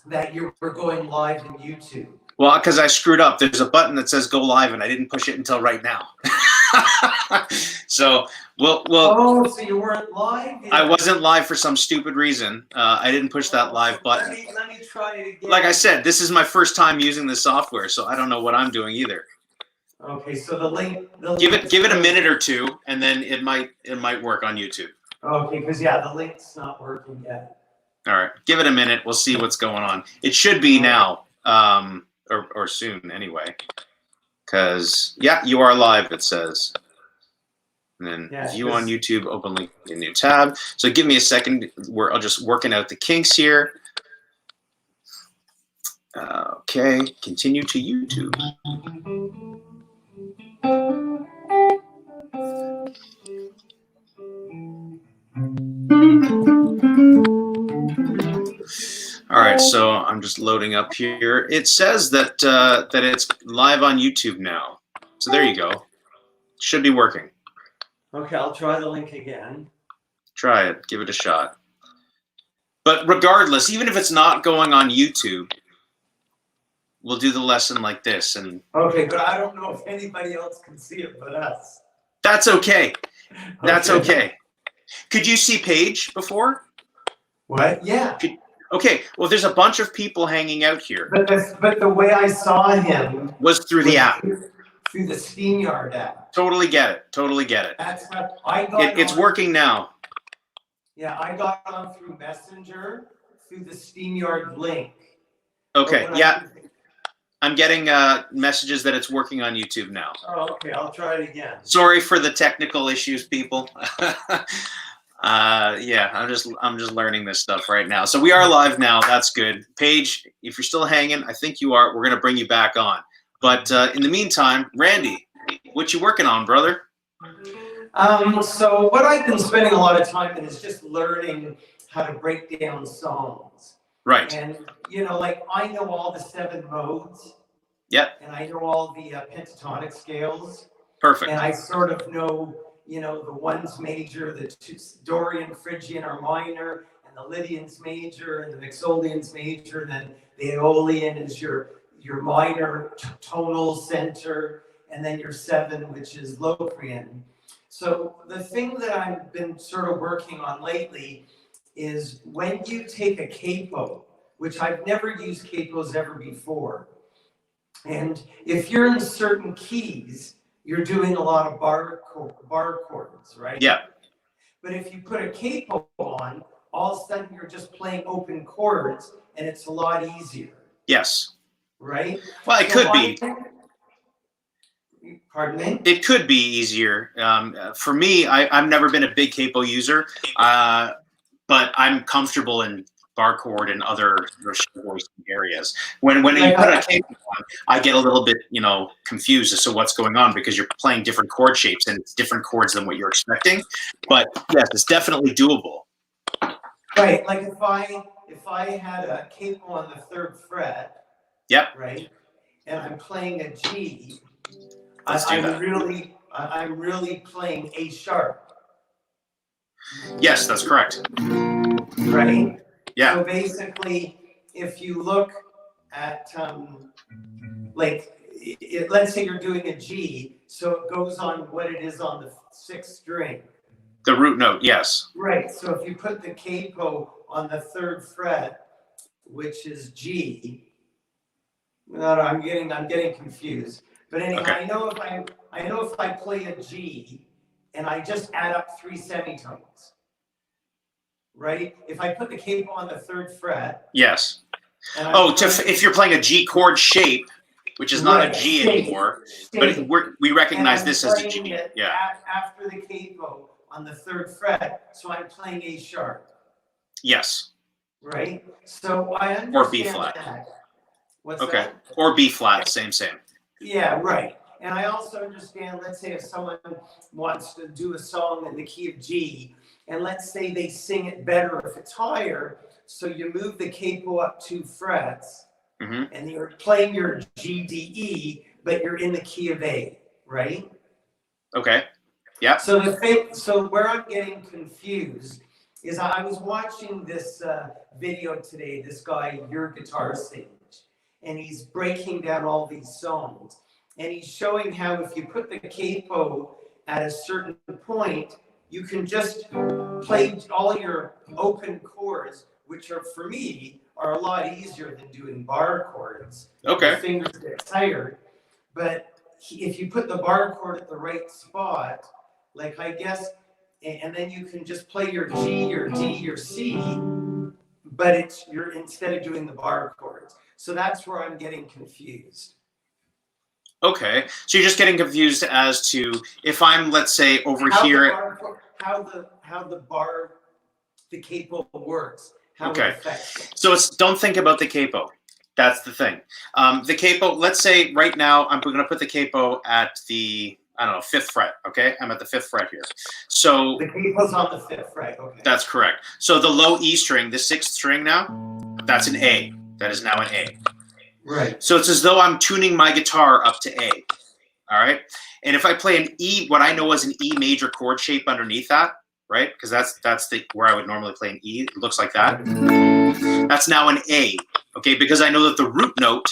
that you were going live in YouTube. Well, because I screwed up. There's a button that says go live, and I didn't push it until right now. So, well. Oh, so you weren't live yet? I wasn't live for some stupid reason. I didn't push that live button. Let me try it again. Like I said, this is my first time using this software, so I don't know what I'm doing either. Okay, so the link. Give it a minute or two, and then it might work on YouTube. Okay, because yeah, the link's not working yet. All right, give it a minute. We'll see what's going on. It should be now, or soon anyway. Because yeah, you are live. It says. And then view on YouTube, open link in a new tab. So give me a second. I'm just working out the kinks here. Okay, continue to YouTube. All right, so I'm just loading up here. It says that that it's live on YouTube now. So there you go. Should be working. Okay, I'll try the link again. Try it. Give it a shot. But regardless, even if it's not going on YouTube, we'll do the lesson like this. And okay, but I don't know if anybody else can see it but us. That's okay. That's okay. Could you see Paige before? What? Yeah. Okay. Well, there's a bunch of people hanging out here. But the way I saw him was through the app. Through the StreamYard app. Totally get it. Totally get it. That's what I got. It's working now. Yeah, I got on through Messenger through the StreamYard link. Okay. Yeah. I'm getting messages that it's working on YouTube now. Oh, okay. I'll try it again. Sorry for the technical issues, people. Yeah, I'm just learning this stuff right now. So we are live now. That's good. Paige, if you're still hanging, I think you are. We're gonna bring you back on. But in the meantime, Randy, what you working on, brother? So what I've been spending a lot of time in is just learning how to break down songs. Right. And you know, like I know all the 7 modes. Yep. And I know all the pentatonic scales. Perfect. And I sort of know, you know, the ones major, the Dorian, Phrygian are minor, and the Lydian's major, and the Mixolydian's major, and then the Aeolian is your minor tonal center, and then your 7, which is Locrian. So the thing that I've been sort of working on lately is when you take a capo, which I've never used capos ever before, and if you're in certain keys, you're doing a lot of bar chords, right? Yeah. But if you put a capo on, all of a sudden you're just playing open chords, and it's a lot easier. Yes. Right? Well, it could be. Pardon me? It could be easier. For me, I've never been a big capo user, but I'm comfortable in bar chord and other voice areas. When you put a capo on, I get a little bit, you know, confused as to what's going on because you're playing different chord shapes and it's different chords than what you're expecting. But yes, it's definitely doable. Right. Like if I had a capo on the 3rd fret. Yep. Right. And I'm playing a G. I'm really playing A sharp. Yes, that's correct. Right. Yeah. So basically, if you look at let's say you're doing a G, so it goes on what it is on the 6th string. The root note, yes. Right. So if you put the capo on the 3rd fret, which is G. No, I'm getting confused. But anyway, okay. I know if I play a G and I just add up 3 semitones. Right? If I put the capo on the 3rd fret. Yes. If you're playing a G chord shape, which is not a G anymore, but we recognize this as a G. Yeah. After the capo on the 3rd fret, so I'm playing A sharp. Yes. Right? So I understand. Or B flat. That. What's that? Or B flat, same. Yeah, right. And I also understand, let's say if someone wants to do a song in the key of G, and let's say they sing it better if it's higher, so you move the capo up 2 frets, and you're playing your G, D, E, but you're in the key of A, right? Okay. Yeah. So where I'm getting confused is I was watching this video today, this guy, Your Guitar Stage, and he's breaking down all these songs. And he's showing how if you put the capo at a certain point, you can just play all your open chords, which are, for me, are a lot easier than doing bar chords. Okay. The fingers get tired. But if you put the bar chord at the right spot, like I guess, and then you can just play your G, your D, your C, but you're instead of doing the bar chords. So that's where I'm getting confused. Okay, so you're just getting confused as to if I'm, let's say, over here. How the capo works. How Okay, it affects it. so don't think about the capo. That's the thing. The capo. Let's say right now I'm going to put the capo at the, I don't know, 5th fret. Okay, I'm at the 5th fret here. So the capo's on the 5th fret. Okay. That's correct. So the low E string, the 6th string now, that's an A. That is now an A. Right. So it's as though I'm tuning my guitar up to A. All right. And if I play an E, what I know as an E major chord shape underneath that, right? Because that's where I would normally play an E. It looks like that. That's now an A. Okay, because I know that the root note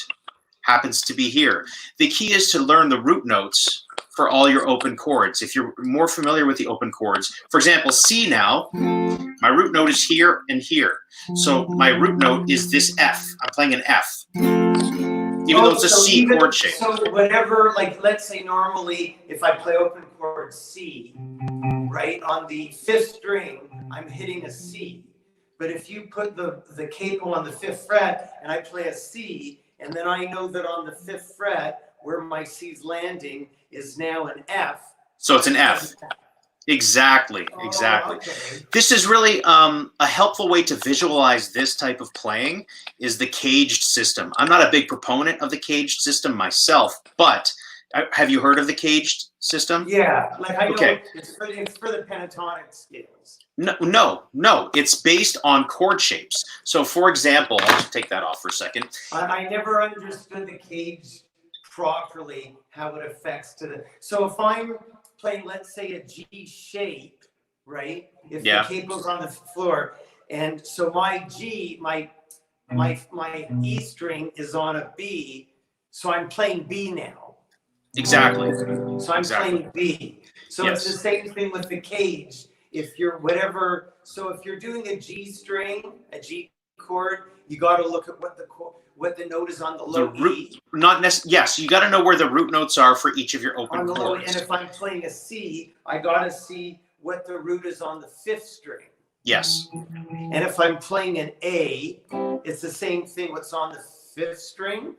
happens to be here. The key is to learn the root notes for all your open chords. If you're more familiar with the open chords, for example, C now, my root note is here and here. So my root note is this F. I'm playing an F. Even though it's a C chord shape. So whatever, like let's say normally if I play open chord C, right, on the 5th string, I'm hitting a C. But if you put the capo on the 5th fret and I play a C, and then I know that on the 5th fret where my C's landing is now an F. So it's an F. Exactly, exactly. Oh, okay. This is really a helpful way to visualize this type of playing is the caged system. I'm not a big proponent of the caged system myself, but have you heard of the caged system? Yeah, like I know okay. it's for the pentatonic scales. No. It's based on chord shapes. So, for example, I'll just take that off for a second. I never understood the cage properly, how it affects to the. So if I'm playing, let's say, a G shape, right? If the capo's on the floor, and so my G, my E string is on a B, so I'm playing B now. Exactly. So I'm playing B. So it's the same thing with the cage. If you're whatever, so if you're doing a G string, a G chord, you got to look at what the note is on the low E. Not necessarily. Yes, you got to know where the root notes are for each of your open chords. Low, and if I'm playing a C, I got to see what the root is on the 5th string. Yes. And if I'm playing an A, it's the same thing. What's on the 5th string?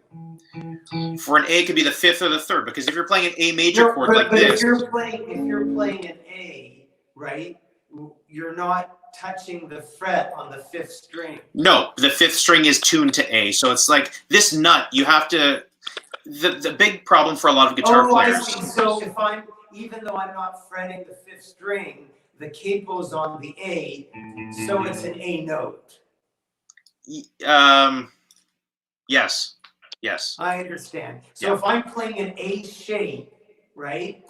For an A, it could be the 5th or the 3rd. Because if you're playing an A major chord like this, if you're playing an A, right, you're not touching the fret on the 5th string. No, the 5th string is tuned to A. So it's like this nut. You have to. The big problem for a lot of guitar players. I see. So if even though I'm not fretting the 5th string, the capo's on the A, so it's an A note. Yes. I understand. So if I'm playing an A shape, right?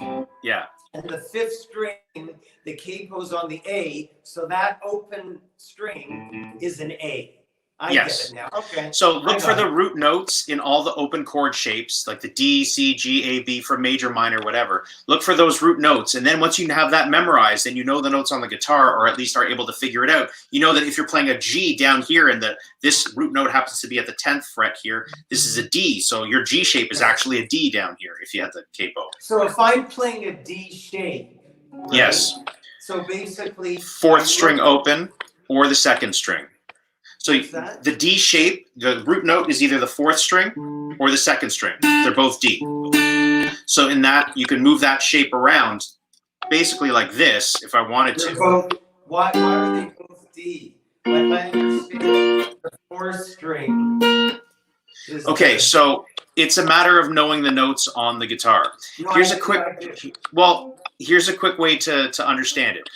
Yeah. And the 5th string, the capo's on the A, so that open string is an A. I get it now. Okay. So look for the root notes in all the open chord shapes, like the D, C, G, A, B for major, minor, whatever. Look for those root notes. And then once you have that memorized and you know the notes on the guitar, or at least are able to figure it out, you know that if you're playing a G down here and this root note happens to be at the 10th fret here, this is a D. So your G shape is actually a D down here if you have the capo. So if I'm playing a D shape, right? Yes. So basically 4th string open or the 2nd string. So the D shape, the root note is either the 4th string or the 2nd string. They're both D. So in that, you can move that shape around basically like this if I wanted to. Why are they both D? Like I understand the 4th string. Okay, so it's a matter of knowing the notes on the guitar. Here's a quick way to understand it.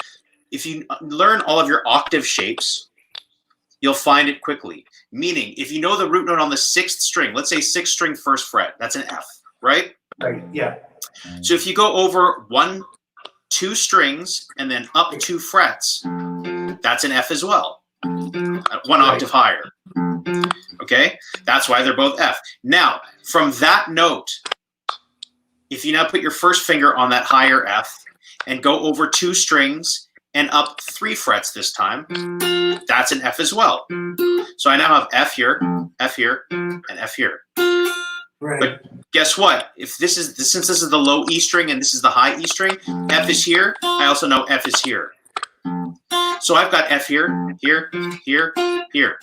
If you learn all of your octave shapes, you'll find it quickly. Meaning, if you know the root note on the 6th string, let's say 6th string 1st fret, that's an F, right? Right, yeah. So if you go over 1, 2 strings and then up 2 frets, That's an F as well. One octave higher. Okay? That's why they're both F. Now, from that note, if you now put your first finger on that higher F and go over 2 strings and up 3 frets this time, that's an F as well. So I now have F here, and F here. Right. But guess what? If this is since this is the low E string and this is the high E string, F is here. I also know F is here. So I've got F here, here, here, here.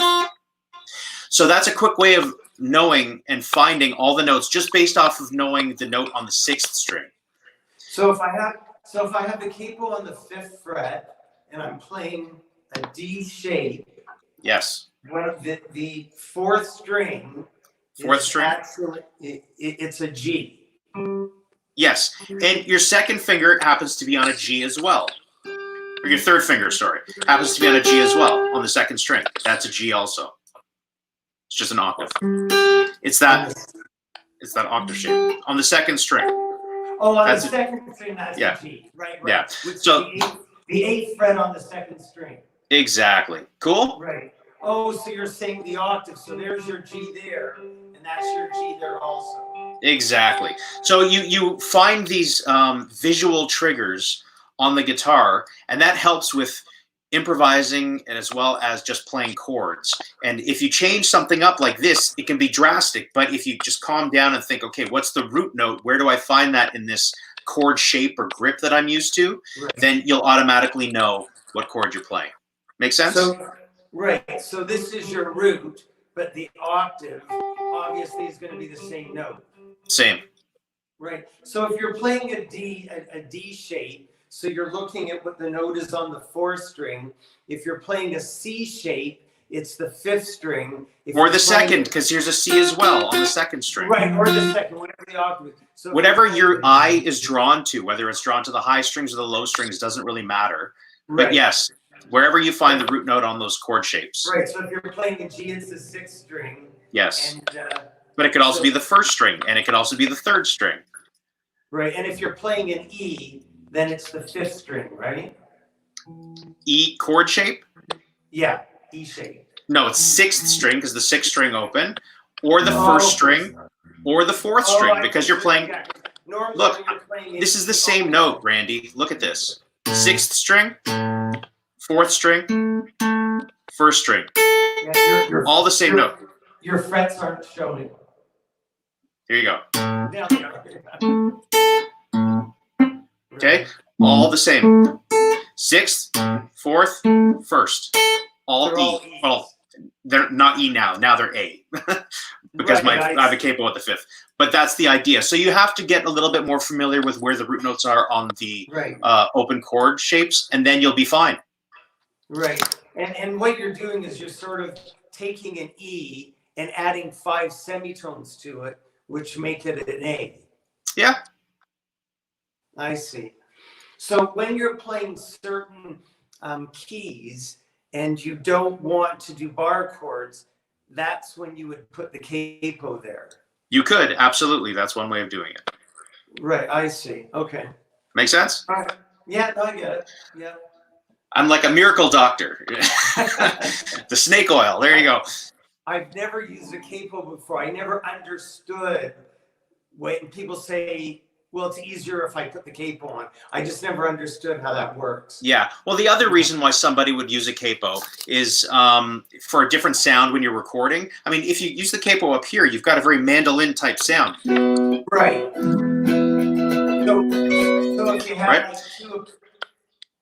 So that's a quick way of knowing and finding all the notes just based off of knowing the note on the 6th string. So if I have the capo on the 5th fret and I'm playing a D shape, yes, the 4th string. Actually, it's a G. Yes, and your second finger happens to be on a G as well. Or your third finger, sorry, happens to be on a G as well on the 2nd string. That's a G also. It's just an octave. It's that octave shape on the 2nd string. Oh, on the 2nd string, that's a G. Right. Yeah. Which So the 8th fret on the 2nd string. Exactly. Cool. Right. Oh, so you're saying the octave. So there's your G there, and that's your G there also. Exactly. So you find these visual triggers on the guitar, and that helps with improvising and as well as just playing chords. And if you change something up like this, it can be drastic. But if you just calm down and think, okay, what's the root note? Where do I find that in this chord shape or grip that I'm used to? Right. Then you'll automatically know what chord you're playing. Make sense? Right. So this is your root, but the octave obviously is going to be the same note. Same. Right. So if you're playing a D shape, so you're looking at what the note is on the 4th string. If you're playing a C shape, it's the 5th string. Or the 2nd, because here's a C as well on the 2nd string. Right, or the 2nd, whatever the octave is. So whatever your eye is drawn to, whether it's drawn to the high strings or the low strings, doesn't really matter. Right. But yes, wherever you find the root note on those chord shapes. Right, so if you're playing a G, it's the 6th string. Yes. And, but it could also be the 1st string, and it could also be the 3rd string. Right, and if you're playing an E, then it's the 5th string, right? E chord shape? Yeah, E shape. No, it's 6th string because the 6th string open, or the 1st string, or the 4th string because you're playing. Look, this is the same note, Randy. Look at this: 6th string, 4th string, 1st string. Yeah, you're all the same note. Your frets aren't showing. Here you go. Now they are. Okay, all the same. 6th, 4th, 1st. All E. Well, they're not E now. Now they're A. Because I have a capo at the 5th. But that's the idea. So you have to get a little bit more familiar with where the root notes are on the open chord shapes, and then you'll be fine. Right. And what you're doing is you're sort of taking an E and adding 5 semitones to it, which make it an A. Yeah. I see. So when you're playing certain keys and you don't want to do bar chords, that's when you would put the capo there. You could, absolutely. That's one way of doing it. Right, I see. Okay. Make sense? Yeah, I get it. Yeah. I'm like a miracle doctor. The snake oil. There you go. I've never used a capo before. I never understood when people say, well, it's easier if I put the capo on. I just never understood how that works. Yeah. Well, the other reason why somebody would use a capo is for a different sound when you're recording. I mean, if you use the capo up here, you've got a very mandolin type sound. Right. So if you have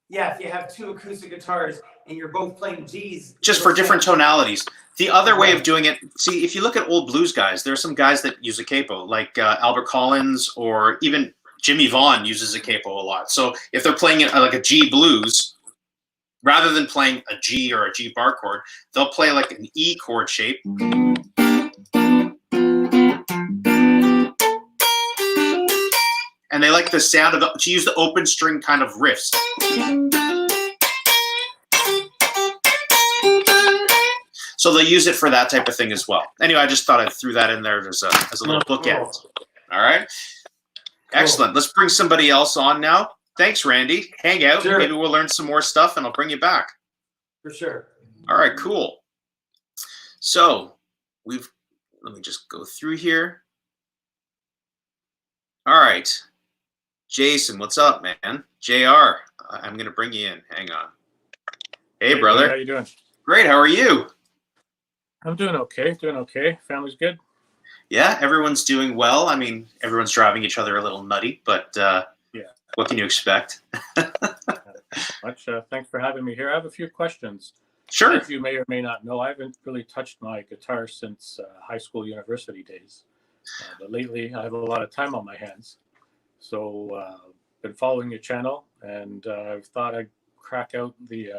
if you have 2 acoustic guitars and you're both playing Gs. Just for different tonalities. The other way of doing it, see, if you look at old blues guys, there are some guys that use a capo, like Albert Collins, or even Jimmy Vaughn uses a capo a lot. So if they're playing it like a G blues, rather than playing a G or a G bar chord, they'll play like an E chord shape. And they like the sound of to use the open string kind of riffs. So they'll use it for that type of thing as well. Anyway, I just thought I threw that in there as a little bookend. All right. Cool. Excellent. Let's bring somebody else on now. Thanks, Randy. Hang out. Sure. Maybe we'll learn some more stuff, and I'll bring you back. For sure. All right, cool. So let me just go through here. All right. Jason, what's up, man? JR, I'm going to bring you in. Hang on. Hey, brother. Buddy, how you doing? Great. How are you? I'm doing okay. Family's good. Yeah, everyone's doing well. I mean, everyone's driving each other a little nutty, but Yeah. what can you expect? Much. Thanks for having me here. I have a few questions. Sure. As you may or may not know, I haven't really touched my guitar since high school, university days. But lately, I have a lot of time on my hands. So, been following your channel, and I've thought I'd crack out the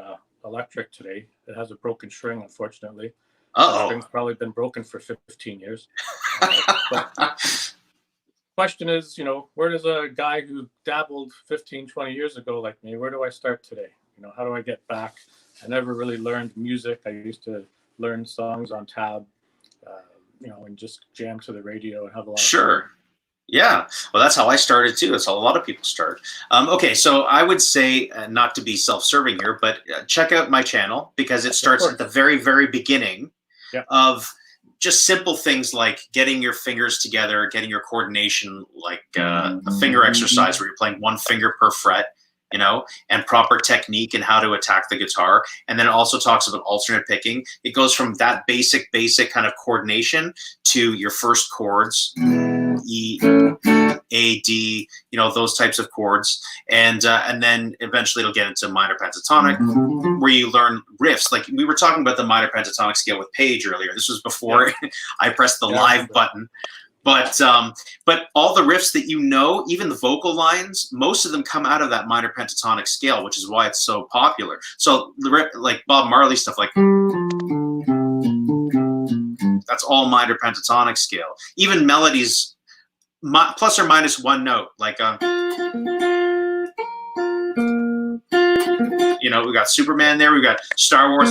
electric today. It has a broken string, unfortunately. The Uh-oh. string's probably been broken for 15 years. But question is, where does a guy who dabbled 15, 20 years ago like me, where do I start today? How do I get back? I never really learned music. I used to learn songs on tab, and just jam to the radio and have a lot of fun. Sure. Yeah. Well, that's how I started too. That's how a lot of people start. Okay. So I would say, not to be self-serving here, but check out my channel because it starts at the very, very beginning of just simple things like getting your fingers together, getting your coordination, like a finger exercise where you're playing one finger per fret, and proper technique and how to attack the guitar. And then it also talks about alternate picking. It goes from that basic kind of coordination to your first chords, E, A, D, those types of chords. And then eventually it'll get into minor pentatonic where you learn riffs. Like we were talking about the minor pentatonic scale with Paige earlier. This was before I pressed the live button. But all the riffs that even the vocal lines, most of them come out of that minor pentatonic scale, which is why it's so popular. So like Bob Marley stuff, like that's all minor pentatonic scale. Even melodies, plus or minus one note, like we got Superman there, we got Star Wars.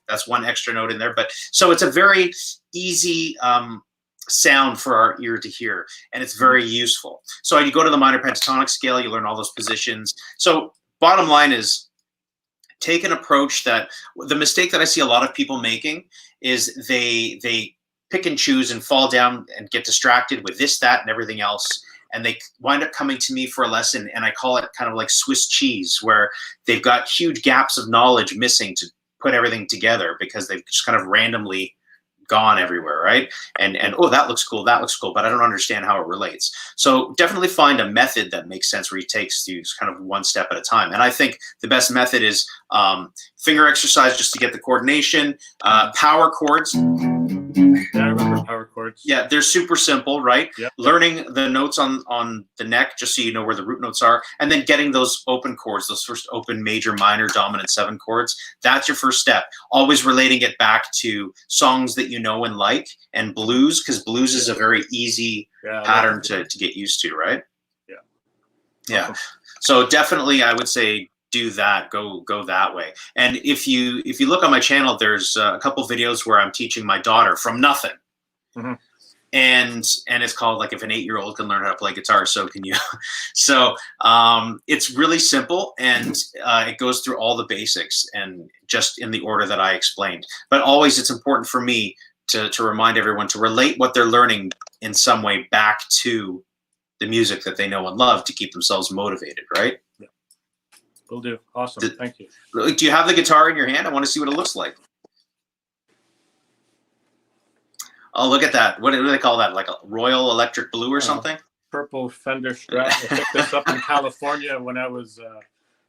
That's one extra note in there, but so it's a very easy sound for our ear to hear, and it's very useful. So you go to the minor pentatonic scale, you learn all those positions. So bottom line is, take an approach that the mistake that I see a lot of people making is they pick and choose and fall down and get distracted with this, that, and everything else. And they wind up coming to me for a lesson, and I call it kind of like Swiss cheese, where they've got huge gaps of knowledge missing to put everything together because they've just kind of randomly gone everywhere, right? And oh, that looks cool, but I don't understand how it relates. So definitely find a method that makes sense where he takes you kind of one step at a time. And I think the best method is finger exercise just to get the coordination, power chords. Yeah, I remember power chords. Yeah, they're super simple, right? Yep. Learning the notes on the neck, just so you know where the root notes are, and then getting those open chords, those first open, major, minor, dominant 7 chords. That's your first step. Always relating it back to songs that you know and like, and blues, because blues is a very easy pattern to get used to, right? Yeah. Yeah. Awesome. So definitely, I would say do that. Go that way. And if you look on my channel, there's a couple videos where I'm teaching my daughter from nothing. Mm-hmm. And it's called like if an 8-year-old can learn how to play guitar, so can you. So it's really simple, and it goes through all the basics and just in the order that I explained. But always, it's important for me to remind everyone to relate what they're learning in some way back to the music that they know and love to keep themselves motivated, right? Yeah. Will do. Awesome. Thank you. Do you have the guitar in your hand? I want to see what it looks like. Oh, look at that. What do they call that? Like a Royal Electric Blue or something? Purple Fender Strat. I picked this up in California when I was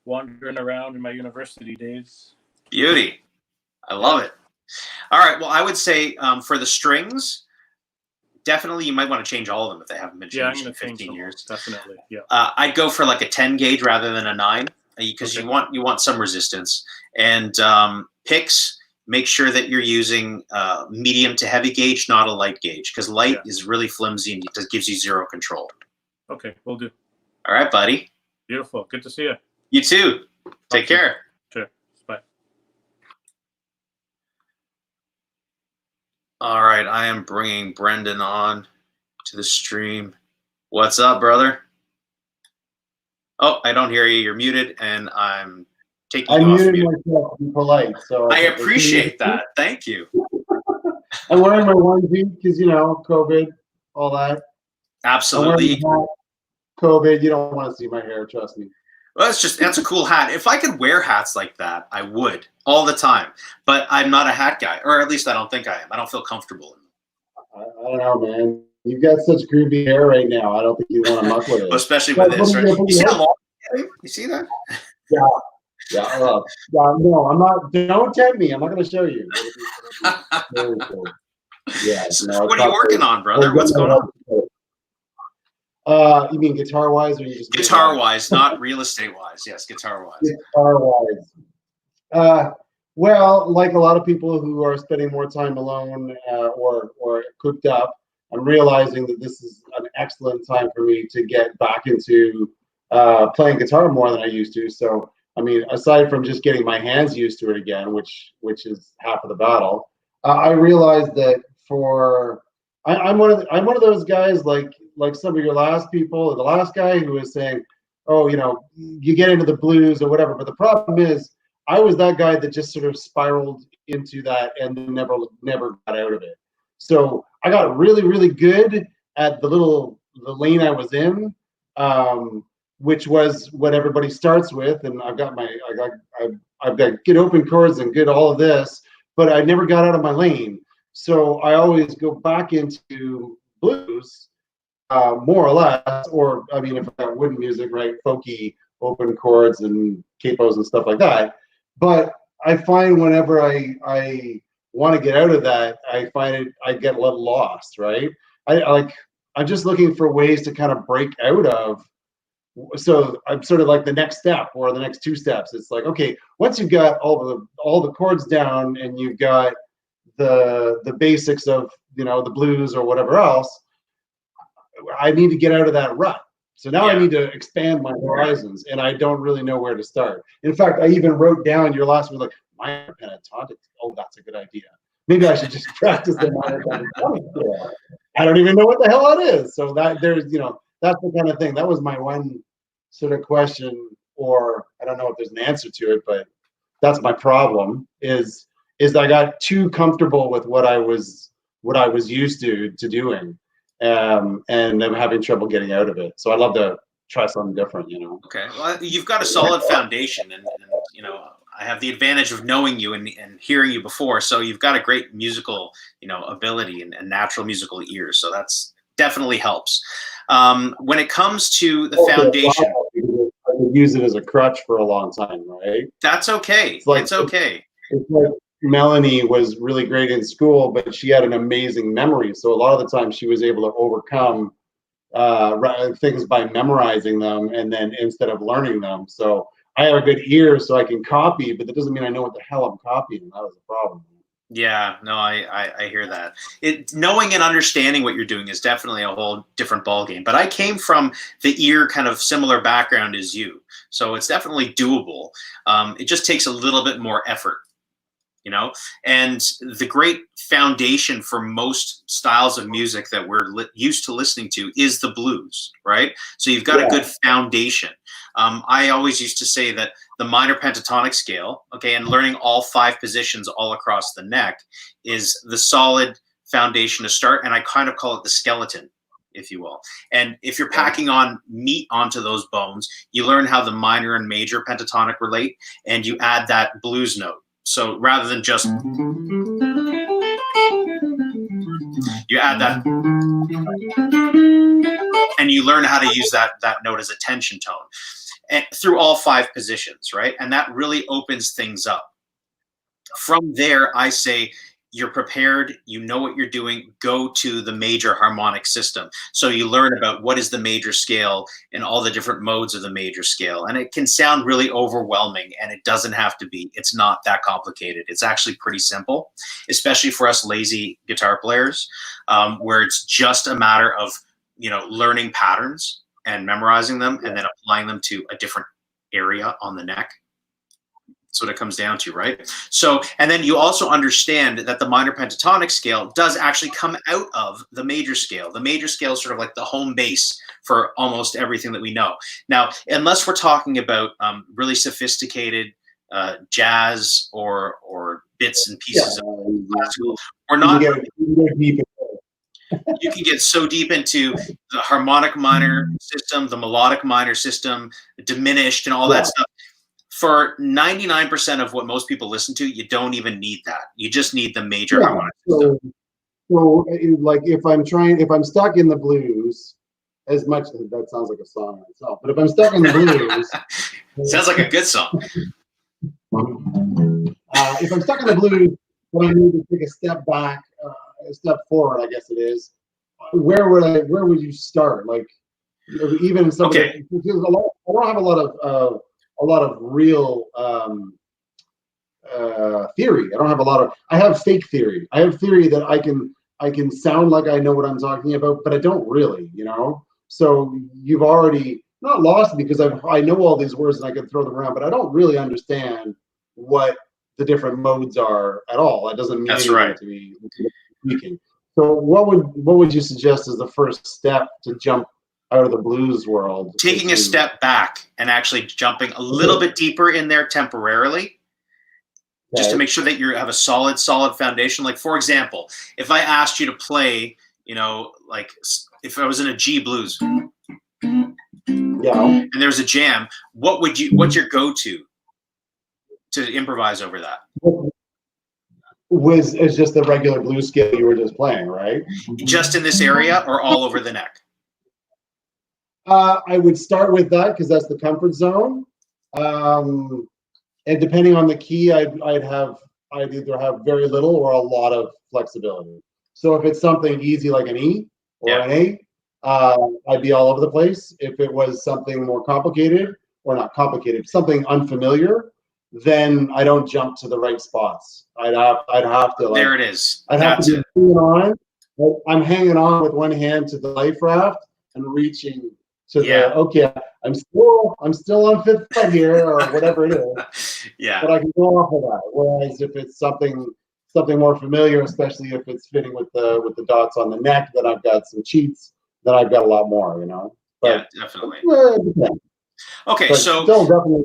wandering around in my university days. Beauty. I love it. All right. Well, I would say for the strings, definitely you might want to change all of them if they haven't been changed in 15 years. Definitely. Yeah. I'd go for like a 10 gauge rather than a 9 because you want some resistance. And picks, make sure that you're using medium to heavy gauge, not a light gauge, because light is really flimsy and it gives you zero control. Okay, will do. All right, buddy. Beautiful. Good to see you. You too. Take care. Sure. Bye. All right, I am bringing Brendan on to the stream. What's up, brother? Oh, I don't hear you. You're muted, and I'm taking I you off muted mute. myself to be polite, so I appreciate that. Thank you. I'm wearing my onesie because COVID, all that. I'm wearing Absolutely. a hat. COVID, you don't want to see my hair, trust me. Well, that's a cool hat. If I could wear hats like that, I would all the time. But I'm not a hat guy, or at least I don't think I am. I don't feel comfortable in them. I don't know, man. You've got such groovy hair right now. I don't think you want to muck with it. Well, especially with this, right? You see how long? You see that? Yeah. No, I'm not. Don't tempt me. I'm not going to show you. Very cool. Yeah. No, What are you working on, brother? What's going on? You mean guitar-wise, or you just guitar-wise, not real estate-wise? Yes, guitar-wise. Guitar-wise. Well, like a lot of people who are spending more time alone or cooped up, I'm realizing that this is an excellent time for me to get back into playing guitar more than I used to. So, I mean, aside from just getting my hands used to it again, which is half of the battle, I realized that I'm one of those guys like some of your last people, the last guy who was saying, oh, you get into the blues or whatever. But the problem is, I was that guy that just sort of spiraled into that and never got out of it. So I got really, really good at the lane I was in, which was what everybody starts with. And I've got good open chords and good all of this, but I never got out of my lane. So I always go back into blues, more or less, or I mean, if I got wooden music, right, folky, open chords and capos and stuff like that. But I find whenever I want to get out of that, I get a little lost, right? I'm just looking for ways to kind of break out of. So I'm sort of like the next step or the next two steps. It's like, okay, once you've got all the chords down and you've got the basics of the blues or whatever else, I need to get out of that rut. So now I need to expand my horizons, and I don't really know where to start. In fact, I even wrote down your last one, like minor pentatonic. Oh, that's a good idea. Maybe I should just practice the minor pentatonic. I don't even know what the hell that is. So that's the kind of thing. That was my one sort of question, or I don't know if there's an answer to it, but that's my problem. Is I got too comfortable with what I was used to doing. And I'm having trouble getting out of it. So I'd love to try something different, Okay. Well, you've got a solid foundation, and I have the advantage of knowing you and hearing you before. So you've got a great musical, ability and natural musical ears. So that's definitely helps. When it comes to the foundation, I could use it as a crutch for a long time, right? That's okay. It's okay. It's like Melanie was really great in school, but she had an amazing memory. So a lot of the time she was able to overcome things by memorizing them and then instead of learning them. So I have a good ear so I can copy, but that doesn't mean I know what the hell I'm copying. That was the problem. Yeah, no, I hear that. Knowing and understanding what you're doing is definitely a whole different ballgame. But I came from the ear kind of similar background as you. So it's definitely doable. It just takes a little bit more effort. And the great foundation for most styles of music that we're used to listening to is the blues, right? So you've got a good foundation. I always used to say that the minor pentatonic scale, okay, and learning all 5 positions all across the neck is the solid foundation to start. And I kind of call it the skeleton, if you will. And if you're packing on meat onto those bones, you learn how the minor and major pentatonic relate, and you add that blues note. So rather than just, you add that, and you learn how to use that note as a tension tone, and through all 5 positions, right? And that really opens things up. From there, I say, you're prepared, you know what you're doing, go to the major harmonic system. So you learn about what is the major scale and all the different modes of the major scale. And it can sound really overwhelming, and it doesn't have to be. It's not that complicated. It's actually pretty simple, especially for us lazy guitar players, where it's just a matter of, learning patterns and memorizing them and then applying them to a different area on the neck. That's what it comes down to, right? So, and then you also understand that the minor pentatonic scale does actually come out of the major scale. The major scale is sort of like the home base for almost everything that we know. Now, unless we're talking about really sophisticated jazz or bits and pieces of classical. We're You not. can get deep into it. You can get so deep into the harmonic minor system, the melodic minor system, diminished, and all that stuff. For 99% of what most people listen to, you don't even need that. You just need the major harmonic system. So, like, if I'm stuck in the blues, as much that sounds like a song in itself, but if I'm stuck in the blues, Sounds like a good song. if I'm stuck in the blues, then I need to take a step back, a step forward, I guess it is. Where would you start? Like, even some Okay. I don't have a lot of real theory. I don't have a lot of. I have fake theory. I have theory that I can sound like I know what I'm talking about, but I don't really, you know. So you've already not lost me because I know all these words and I can throw them around, but I don't really understand what the different modes are at all. That doesn't mean anything to me speaking. So what would you suggest as the first step to jump out of the blues world? Taking a step back and actually jumping a little bit deeper in there temporarily, just to make sure that you have a solid foundation. Like, for example, if I asked you to play, you know, like if I was in a G blues, and there's a jam, what's your go-to to improvise over that? It's just the regular blues scale you were just playing, right? Just in this area or all over the neck? I would start with that because that's the comfort zone. And depending on the key, I'd either have very little or a lot of flexibility. So if it's something easy like an E or an A, I'd be all over the place. If it was something more complicated, or not complicated, something unfamiliar, then I don't jump to the right spots. I'd have to. Like, there it is. I'd have to be hanging on. I'm hanging on with one hand to the life raft and reaching to the. Okay, I'm still on fifth fret here or whatever it is. But I can go off of that. Whereas if it's something more familiar, especially if it's fitting with the dots on the neck, then I've got some cheats. Then I've got a lot more, you know. But, yeah, definitely. Okay, but so still definitely,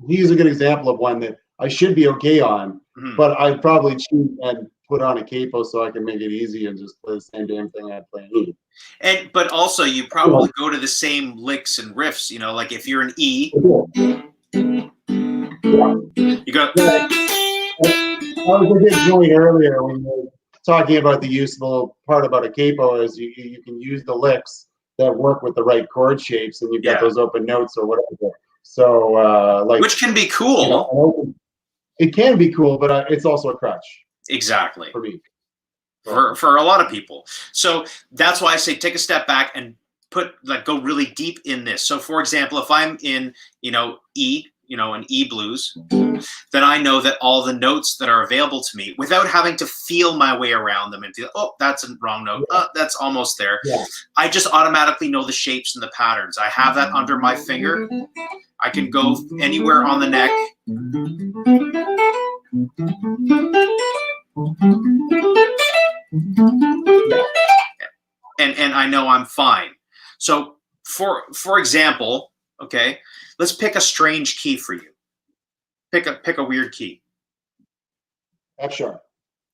he's a good example of one that I should be okay on, but I'd probably cheat and put on a capo so I can make it easy and just play the same damn thing I play in E. But also you probably go to the same licks and riffs, you know, like if you're an E, you go. I was a bit going earlier when you were talking about the useful part about a capo is you can use the licks that work with the right chord shapes, and you've got those open notes or whatever. So like, which can be cool. You know, it can be cool, but it's also a crutch. Exactly. For me. For a lot of people. So that's why I say take a step back and go really deep in this. So for example, if I'm in, you know, E, you know, an E blues, then I know that all the notes that are available to me without having to feel my way around them and feel, oh, that's a wrong note. That's almost there. I just automatically know the shapes and the patterns. I have that under my finger. I can go anywhere on the neck. And I know I'm fine. So for example, okay, let's pick a strange key for you. Pick a weird key. F sharp.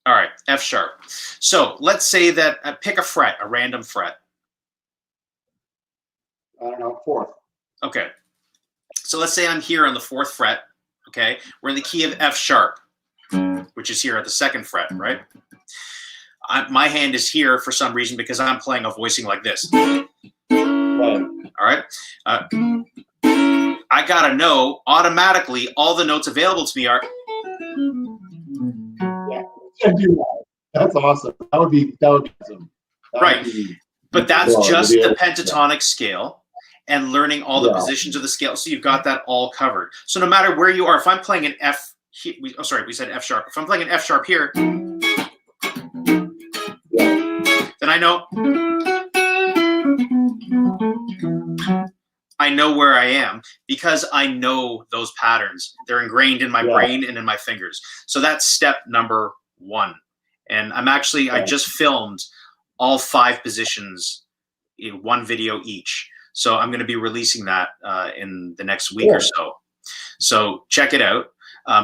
All right, F sharp. So let's say that pick a fret, a random fret. I don't know, fourth. Okay. So let's say I'm here on the fourth fret. Okay, we're in the key of F sharp, which is here at the second fret, right? My hand is here for some reason because I'm playing a voicing like this. Right. All right. I gotta know automatically all the notes available to me are. That's awesome. That would be awesome. Right. But that's just the pentatonic scale and learning all the positions of the scale. So you've got that all covered. So no matter where you are, if I'm playing an F, we said F sharp. If I'm playing an F sharp here, then I know where I am because I know those patterns. They're ingrained in my brain and in my fingers. So that's step number one. And I just filmed all 5 positions in one video each. So I'm going to be releasing that in the next week or so. So check it out.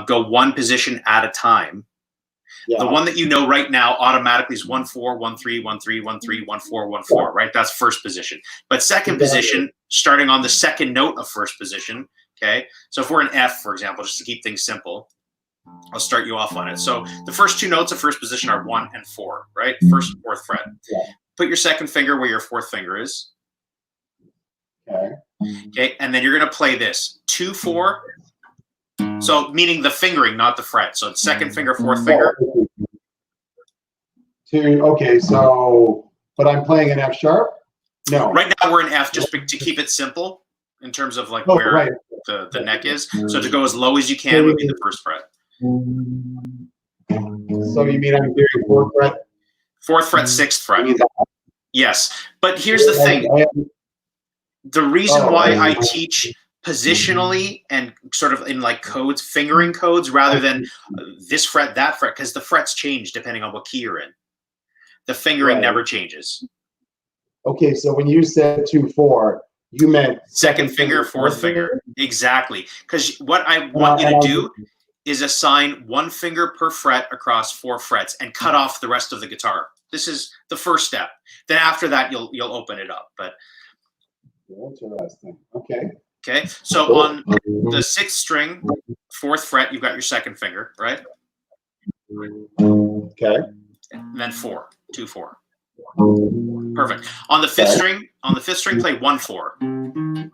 go one position at a time. Yeah. The one that you know right now automatically is 1 4 1 3 1 3 1 3 1 4 1 4. Right, that's first position. But second position, starting on the second note of first position. Okay, so if we're in F, for example, just to keep things simple, I'll start you off on it. So the first two notes of first position are 1 and 4. Right, first and fourth fret. Yeah. Put your second finger where your fourth finger is. Okay. Okay, and then you're going to play this 2 4. So meaning the fingering, not the fret. So it's second finger, fourth finger. Okay, so, but I'm playing an F sharp? No. Right now we're in F just to keep it simple in terms of like where right. the neck is. So to go as low as you can would be the first fret. So you mean I'm doing fourth fret? Fourth fret, sixth fret. Yes. But here's the thing. The reason why I teach positionally and sort of in like codes, fingering codes, rather than this fret, that fret, because the frets change depending on what key you're in. The fingering never changes. Okay, so when you said 2 4, you meant second finger, fourth finger. Exactly. Because what I want you to do is assign one finger per fret across 4 frets and cut off the rest of the guitar. This is the first step. Then after that, you'll open it up. But interesting. Okay. Okay, so on the 6th string, 4th fret, you've got your second finger, right? Okay. And then 4, 2 4. Perfect. On the 5th string, play 1 4. And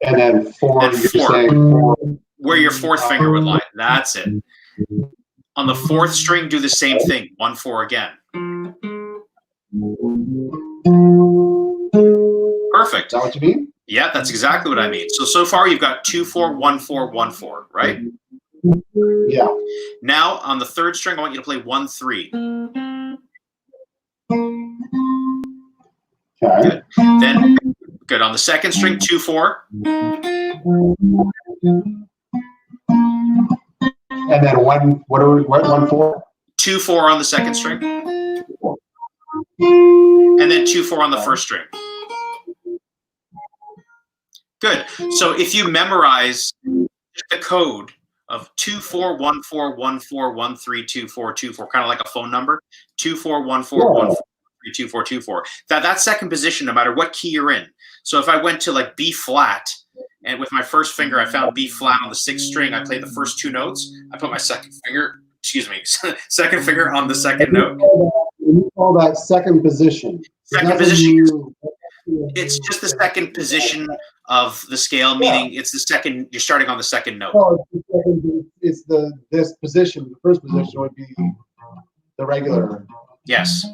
then 4. Then You're 4. saying 4. Where your 4th finger would lie. That's it. On the 4th string, do the same thing. 1 4 again. Perfect. Is that what you mean? Yeah, that's exactly what I mean. So far you've got 2 4 1 4 1 4, right? Yeah. Now on the 3rd string, I want you to play 1 3. Okay. Good. Then good on the 2nd string, 2 4. And then what 1 4? 2 4 on the 2nd string. And then 2 4 on the 1st string. Good. So if you memorize the code of 2 4 1 4 1 4 1 3 2 4 2 4, kind of like a phone number, 2 4 1 4 1 4 3 2 4 2 4. That second position, no matter what key you're in. So if I went to like B flat, and with my first finger I found B flat on the 6th string, I played the first 2 notes. I put my second finger on the second note. You call that second position. Second position. It's just the second position of the scale, meaning it's the second. You're starting on the second note. No, it's this position. The first position would be the regular. Yes,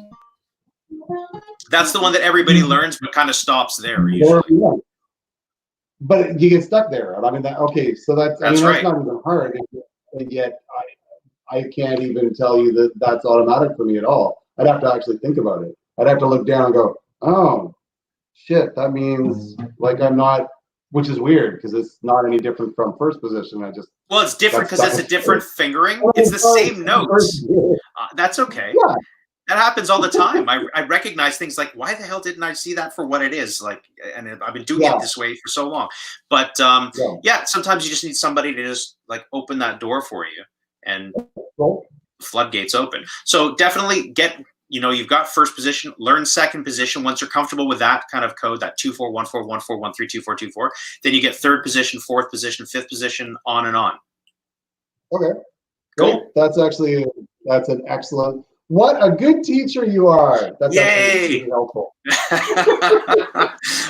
that's the one that everybody learns, but kind of stops there usually. Yeah. But you get stuck there. I mean, okay, so that's right. That's not even hard. And yet, I can't even tell you that that's automatic for me at all. I'd have to actually think about it. I'd have to look down and go, oh, shit, that means like I'm not, which is weird because it's not any different from first position. Well, it's different because it's a different fingering. It's the same notes. That's okay. Yeah. That happens all the time. I recognize things like, why the hell didn't I see that for what it is? Like, and I've been doing it this way for so long. But sometimes you just need somebody to just like open that door for you and floodgates open. So definitely you've got first position, learn second position. Once you're comfortable with that kind of code, that 2 4 1 4 1 4 1 3 2 4 2 4, then you get third position, fourth position, fifth position, on and on. Okay. Cool. That's an excellent. What a good teacher you are. That's actually really helpful.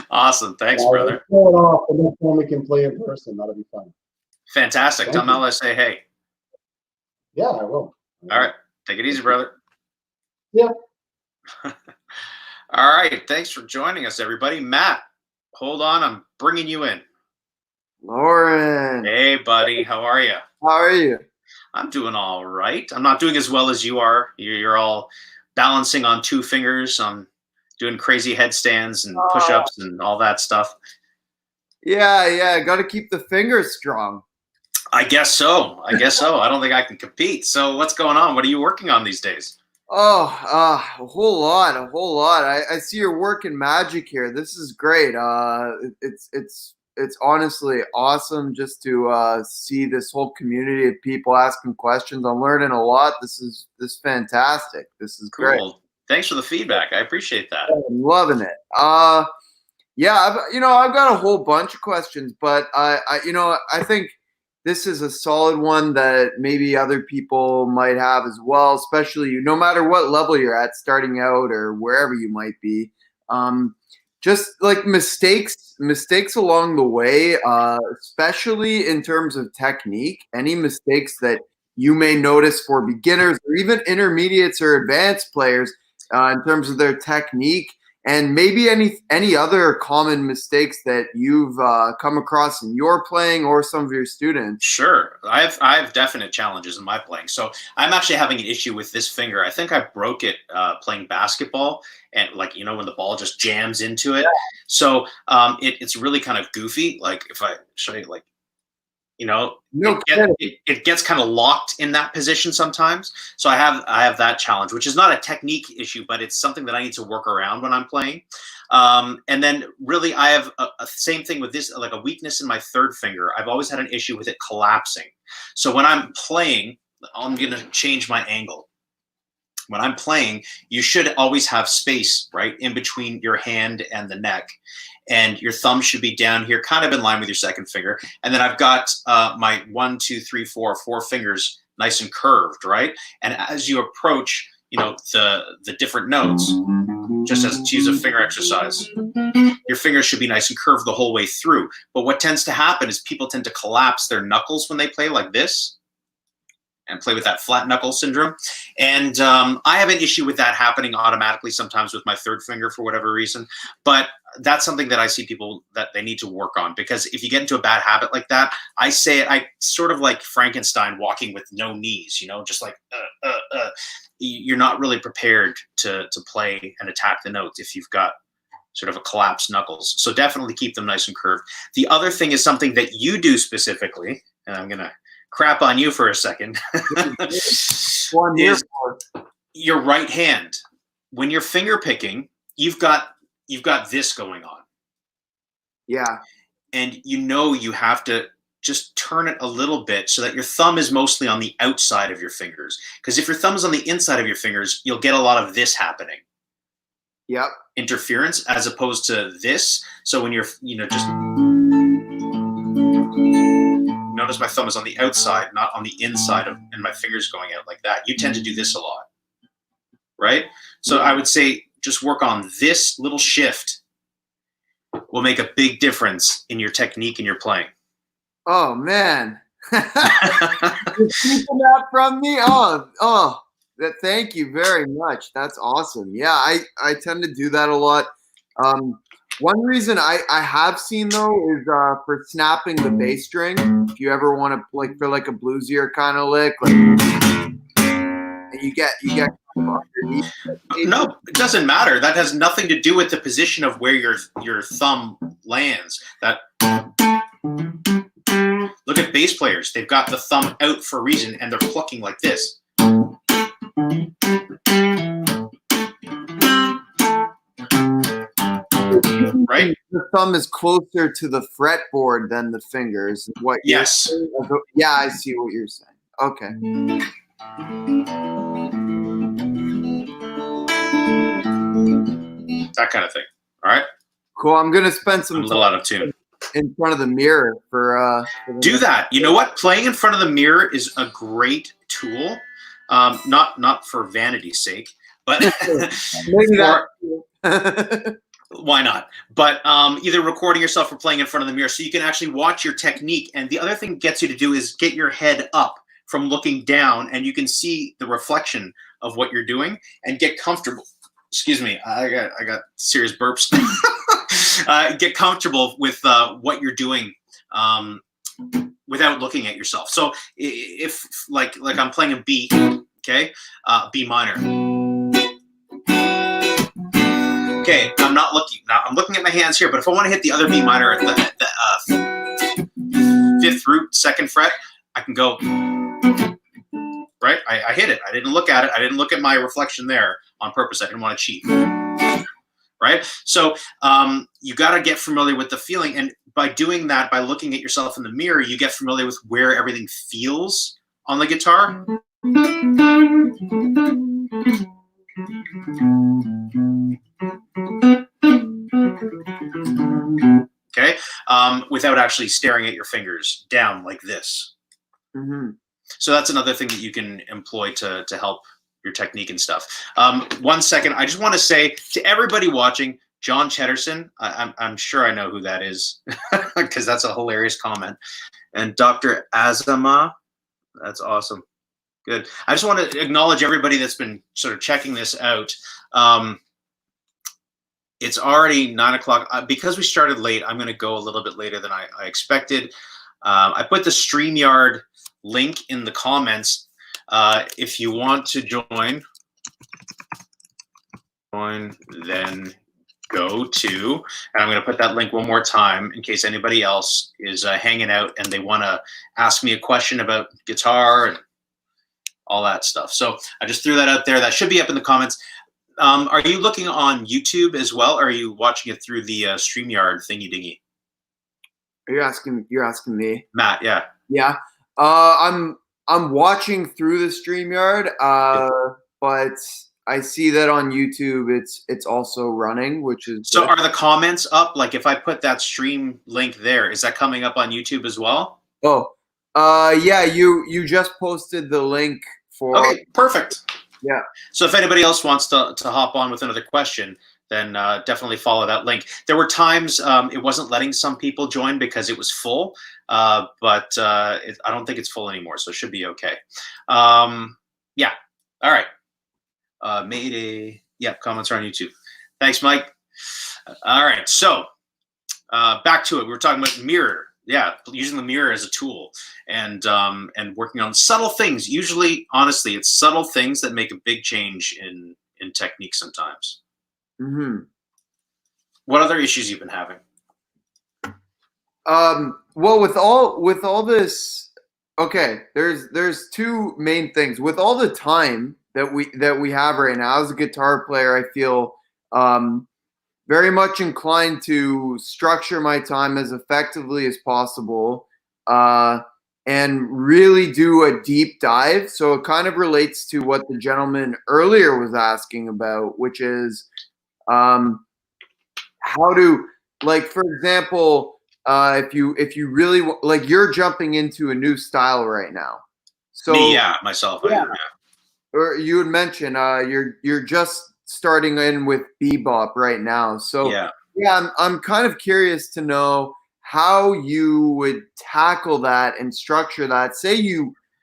Awesome. Thanks, brother. Pull it off the next time we can play in person. That'll be fun. Fantastic. Tell Mel I say hey. Yeah, I will. All right. Take it easy, brother. Yeah. All right. Thanks for joining us, everybody. Matt, hold on. I'm bringing you in. Lauren. Hey, buddy. How are you? How are you? I'm doing all right. I'm not doing as well as you are. You're all balancing on 2 fingers. I'm doing crazy headstands and push-ups and all that stuff. Yeah. Got to keep the fingers strong. I guess so. I don't think I can compete. So what's going on? What are you working on these days? A whole lot. I see you're working magic here. This is great. It's it's honestly awesome just to see this whole community of people asking questions. I'm learning a lot. This is fantastic. This is great. Cool. Thanks for the feedback. I appreciate that. I'm loving it. Yeah, I've got a whole bunch of questions, but I think this is a solid one that maybe other people might have as well, especially no matter what level you're at, starting out or wherever you might be. Just like mistakes along the way, especially in terms of technique. Any mistakes that you may notice for beginners or even intermediates or advanced players in terms of their technique, and maybe any other common mistakes that you've come across in your playing or some of your students. Sure. I have definite challenges in my playing. So I'm actually having an issue with this finger. I think I broke it playing basketball, and like, when the ball just jams into it. Yeah. So it's really kind of goofy. Like if I show you, like, it gets kind of locked in that position sometimes. So I have that challenge, which is not a technique issue, but it's something that I need to work around when I'm playing. And then really I have a same thing with this, like a weakness in my third finger. I've always had an issue with it collapsing. So when I'm playing, I'm going to change my angle. When I'm playing, you should always have space, right, in between your hand and the neck. And your thumb should be down here, kind of in line with your second finger. And then I've got my 1, 2, 3, 4 fingers nice and curved, right? And as you approach, the different notes, just as to use a finger exercise, your fingers should be nice and curved the whole way through. But what tends to happen is people tend to collapse their knuckles when they play like this, and play with that flat knuckle syndrome. And I have an issue with that happening automatically sometimes with my third finger for whatever reason. But that's something that I see people that they need to work on, because if you get into a bad habit like that, I sort of like Frankenstein walking with no knees, just like, you're not really prepared to play and attack the notes if you've got sort of a collapsed knuckles. So definitely keep them nice and curved. The other thing is something that you do specifically, and I'm going to crap on you for a second, is your right hand. When you're finger picking, you've got this going on. Yeah. And you have to just turn it a little bit so that your thumb is mostly on the outside of your fingers. Because if your thumb is on the inside of your fingers, you'll get a lot of this happening. Yep. Interference, as opposed to this. So when you're, just notice my thumb is on the outside, not on the inside and my fingers going out like that. You tend to do this a lot, right? So I would say just work on this little shift. Will make a big difference in your technique and your playing. Oh man. You're keeping that from me? Thank you very much. That's awesome. Yeah, I tend to do that a lot. One reason I have seen though is for snapping the bass string. If you ever want to for like a bluesier kind of lick, like, and you get underneath. No, it doesn't matter. That has nothing to do with the position of where your thumb lands. Look at bass players. They've got the thumb out for a reason, and they're plucking like this. Right? The thumb is closer to the fretboard than the fingers. Yes. Yeah, I see what you're saying. Okay. That kind of thing. All right. Cool. I'm gonna spend some I'm a little out of tune. In front of the mirror for do that. You know what? Playing in front of the mirror is a great tool. Not for vanity's sake, but why not? But either recording yourself or playing in front of the mirror so you can actually watch your technique. And the other thing it gets you to do is get your head up from looking down, and you can see the reflection of what you're doing and get comfortable. Excuse me, I got serious burps. Get comfortable with what you're doing without looking at yourself. So if like I'm playing a B, okay, B minor. Okay, I'm not looking now. I'm looking at my hands here, but if I want to hit the other B minor at the fifth root, second fret, I can go. Right, I hit it. I didn't look at it. I didn't look at my reflection there on purpose. I didn't want to cheat. Right, so you got to get familiar with the feeling, and by doing that, by looking at yourself in the mirror, you get familiar with where everything feels on the guitar. Okay, without actually staring at your fingers down like this. Mm-hmm. So that's another thing that you can employ to help your technique and stuff. 1 second, I just want to say to everybody watching, John Chedderson, I'm sure I know who that is because that's a hilarious comment. And Dr. Azama, that's awesome. Good. I just want to acknowledge everybody that's been sort of checking this out. It's already 9 o'clock. Because we started late, I'm going to go a little bit later than I expected. I put the StreamYard link in the comments. If you want to join, then go to, and I'm going to put that link one more time in case anybody else is hanging out and they want to ask me a question about guitar and all that stuff. So I just threw that out there. That should be up in the comments. Are you looking on YouTube as well, or are you watching it through the StreamYard thingy dingy? You're asking me, Matt? Yeah. Yeah. I'm watching through the StreamYard, but I see that on YouTube it's also running, which is so. good. Are the comments up? Like if I put that stream link there, is that coming up on YouTube as well? Oh, yeah. You just posted the link for. Okay, perfect. Yeah. So if anybody else wants to hop on with another question, then definitely follow that link. There were times it wasn't letting some people join because it was full, but I don't think it's full anymore, so it should be okay. Yeah. All right. Mayday. Yeah, comments are on YouTube. Thanks, Mike. All right. So back to it. We were talking about mirror. Yeah, using the mirror as a tool and working on subtle things. Usually, honestly, it's subtle things that make a big change in technique sometimes. Mm-hmm. What other issues you've been having? Well, with all this, okay, there's two main things. With all the time that we have right now as a guitar player, I feel very much inclined to structure my time as effectively as possible and really do a deep dive. So it kind of relates to what the gentleman earlier was asking about, which is how to, like, for example, if you really like, you're jumping into a new style right now. So Me, yeah, myself. Yeah. I am, or you had mentioned you're just starting in with bebop right now. So yeah, I'm kind of curious to know how you would tackle that and structure that.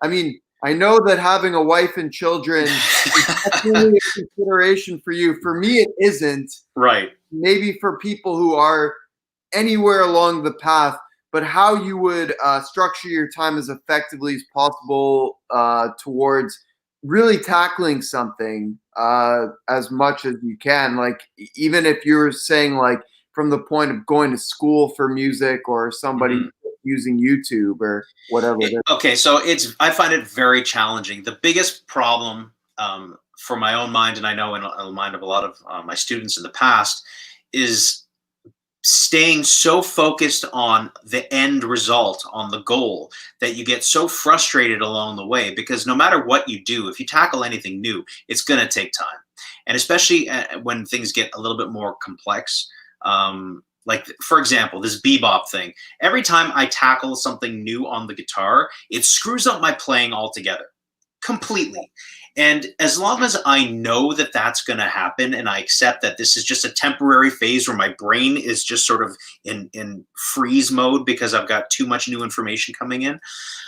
I mean, I know that having a wife and children is definitely a consideration for you. For me, it isn't. Right. Maybe for people who are anywhere along the path, but how you would structure your time as effectively as possible towards really tackling something as much as you can. Like, even if you're saying, like, from the point of going to school for music or somebody using YouTube or whatever. Okay, so I find it very challenging. The biggest problem for my own mind, and I know in the mind of a lot of my students in the past, is staying so focused on the end result, on the goal, that you get so frustrated along the way, because no matter what you do, if you tackle anything new, it's going to take time. And especially when things get a little bit more complex, like, for example, this bebop thing, every time I tackle something new on the guitar, it screws up my playing altogether, completely. And as long as I know that that's going to happen, and I accept that this is just a temporary phase where my brain is just sort of in freeze mode because I've got too much new information coming in,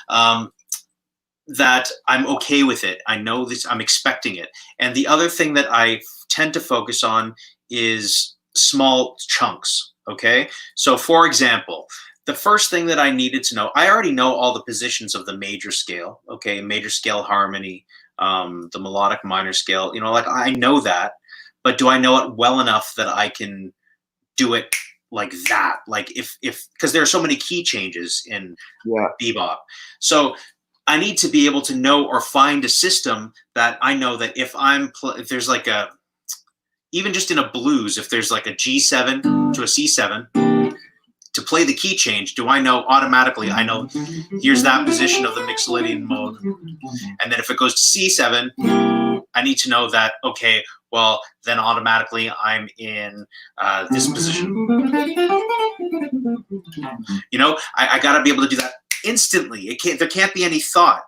that I'm okay with it. I know this, I'm expecting it. And the other thing that I tend to focus on is small chunks, okay? So for example, the first thing that I needed to know, I already know all the positions of the major scale, okay? Major scale harmony, the melodic minor scale, you know, like, I know that, but do I know it well enough that I can do it like that? Like, if because there are so many key changes in bebop. So I need to be able to know or find a system that I know that if there's like even just in a blues, if there's like a G7 to a C7, to play the key change, do I know automatically, I know here's that position of the Mixolydian mode. And then if it goes to C7, I need to know that, okay, well, then automatically I'm in this position. You know, I got to be able to do that instantly. There can't be any thought.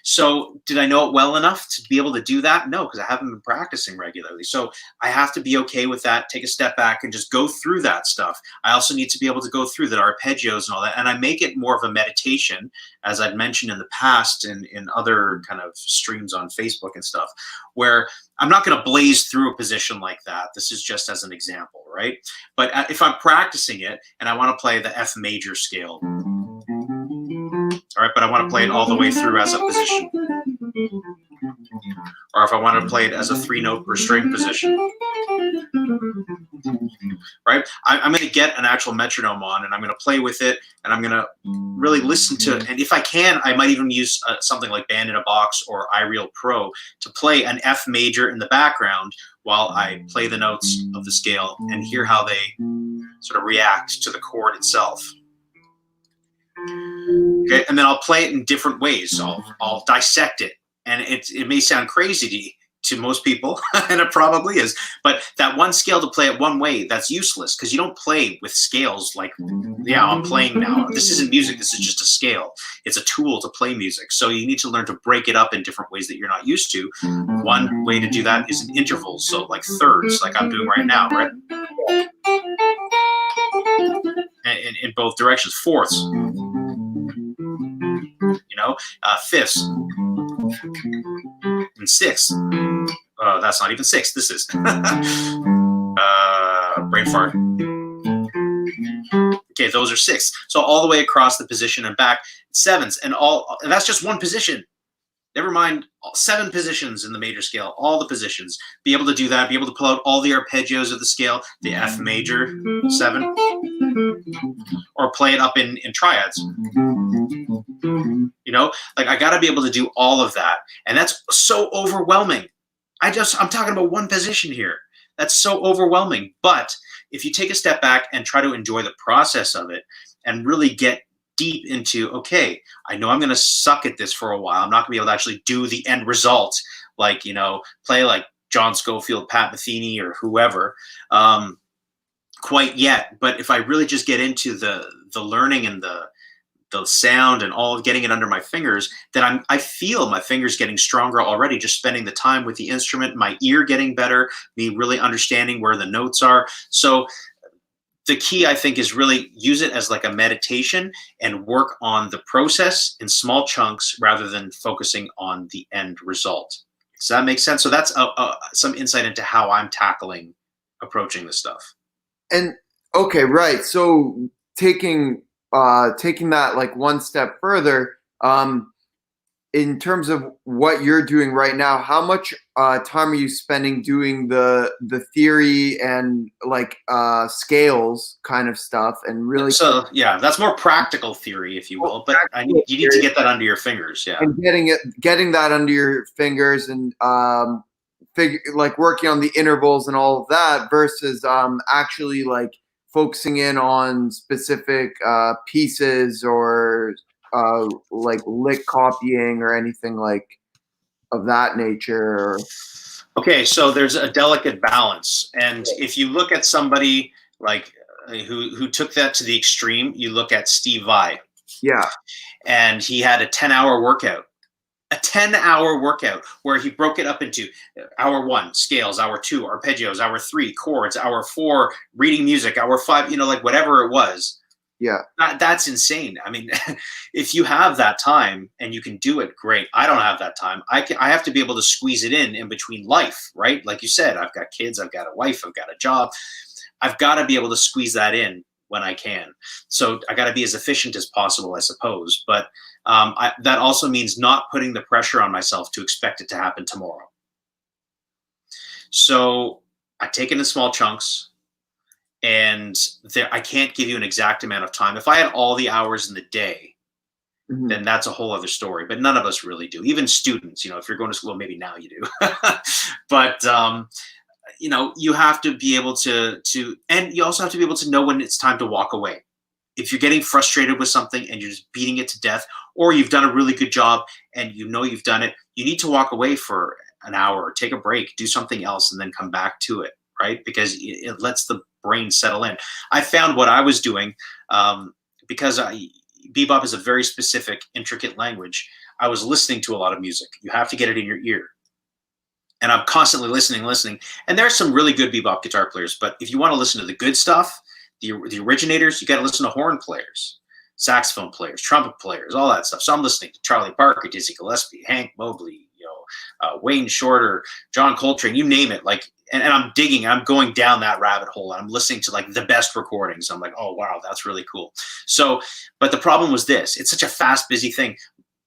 So did I know it well enough to be able to do that? No, because I haven't been practicing regularly. So I have to be okay with that, take a step back and just go through that stuff. I also need to be able to go through the arpeggios and all that. And I make it more of a meditation, as I'd mentioned in the past in other kind of streams on Facebook and stuff, where I'm not going to blaze through a position like that. This is just as an example, right? But if I'm practicing it and I want to play the F major scale, all right, but I want to play it all the way through as a position. Or if I want to play it as a 3-note per string position. Right? I'm going to get an actual metronome on and I'm going to play with it and I'm going to really listen to it. And if I can, I might even use something like Band in a Box or iReal Pro to play an F major in the background while I play the notes of the scale and hear how they sort of react to the chord itself. Okay, and then I'll play it in different ways. I'll dissect it, and it may sound crazy to most people, and it probably is. But that one scale to play it one way, that's useless because you don't play with scales like, yeah, I'm playing now. This isn't music. This is just a scale. It's a tool to play music. So you need to learn to break it up in different ways that you're not used to. One way to do that is in intervals, so like thirds, like I'm doing right now, right? In both directions, fourths. You know, fifths and sixths. That's not even sixth. This is brain fart. Okay, those are sixths. So all the way across the position and back, sevenths, and that's just one position. Never mind 7 positions in the major scale, all the positions. Be able to do that, be able to pull out all the arpeggios of the scale, the F major 7, or play it up in triads. You know, like I got to be able to do all of that. And that's so overwhelming. I'm talking about one position here. That's so overwhelming. But if you take a step back and try to enjoy the process of it and really get deep into, okay, I know I'm going to suck at this for a while. I'm not going to be able to actually do the end result, like, you know, play like John Scofield, Pat Metheny, or whoever, quite yet. But if I really just get into the learning and the sound and all of getting it under my fingers, then I feel my fingers getting stronger already, just spending the time with the instrument, my ear getting better, me really understanding where the notes are. So the key, I think, is really use it as like a meditation and work on the process in small chunks rather than focusing on the end result. Does that make sense? So that's some insight into how I'm approaching this stuff. And okay, right. So taking that like one step further, in terms of what you're doing right now, how much time are you spending doing the theory and like scales kind of stuff and really? So yeah, that's more practical theory, if you will. But you need to get that under your fingers, yeah. And getting that under your fingers and like working on the intervals and all of that versus actually like focusing in on specific pieces or like lick copying or anything like of that nature. Okay, so there's a delicate balance, and if you look at somebody like who took that to the extreme, you look at Steve Vai. Yeah, and he had a 10-hour workout. A 10-hour workout where he broke it up into hour 1 scales, hour 2 arpeggios, hour 3 chords, hour 4 reading music, hour 5, you know, like whatever it was. Yeah, that's insane. I mean, if you have that time and you can do it, great. I don't have that time. I have to be able to squeeze it in between life, right? Like you said, I've got kids, I've got a wife, I've got a job. I've got to be able to squeeze that in when I can. So I got to be as efficient as possible, I suppose. But that also means not putting the pressure on myself to expect it to happen tomorrow. So I take it in small chunks. And I can't give you an exact amount of time. If I had all the hours in the day, then that's a whole other story. But none of us really do. Even students, you know, if you're going to school, maybe now you do. But, you know, you have to be able to, and you also have to be able to know when it's time to walk away. if you're getting frustrated with something and you're just beating it to death, or you've done a really good job and you know you've done it, you need to walk away for an hour, take a break, do something else, and then come back to it, right? Because it lets the brain settle in. I found what I was doing, because bebop is a very specific, intricate language. I was listening to a lot of music. You have to get it in your ear. And I'm constantly listening. And there are some really good bebop guitar players, but if you want to listen to the good stuff, the originators, you got to listen to horn players, saxophone players, trumpet players, all that stuff. So I'm listening to Charlie Parker, Dizzy Gillespie, Hank Mobley, Wayne Shorter, John Coltrane, you name it. Like, and I'm digging, I'm going down that rabbit hole, and I'm listening to like the best recordings. I'm like, oh wow, that's really cool. So, but the problem was this: it's such a fast, busy thing.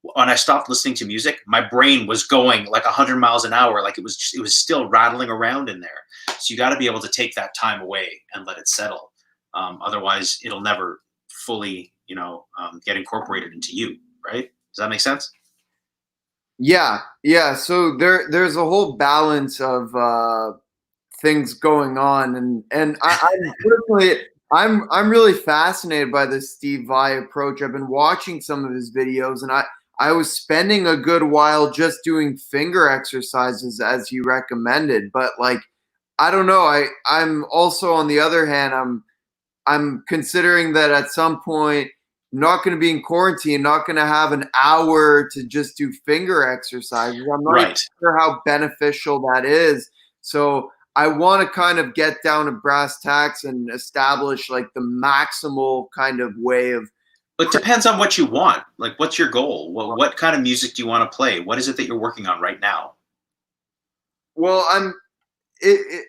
When I stopped listening to music, my brain was going like 100 miles an hour. Like it was still rattling around in there. So you got to be able to take that time away and let it settle. Otherwise, it'll never fully, get incorporated into you. Right? Does that make sense? Yeah. So there's a whole balance of things going on, and I'm personally, I'm really fascinated by this Steve Vai approach. I've been watching some of his videos, and I was spending a good while just doing finger exercises as he recommended. But like, I don't know. I'm also, on the other hand, I'm considering that at some point I'm not going to be in quarantine, not going to have an hour to just do finger exercises. I'm not even sure how beneficial that is. So I want to kind of get down to brass tacks and establish like the maximal kind of way of. It depends on what you want. Like, what's your goal? What kind of music do you want to play? What is it that you're working on right now? Well,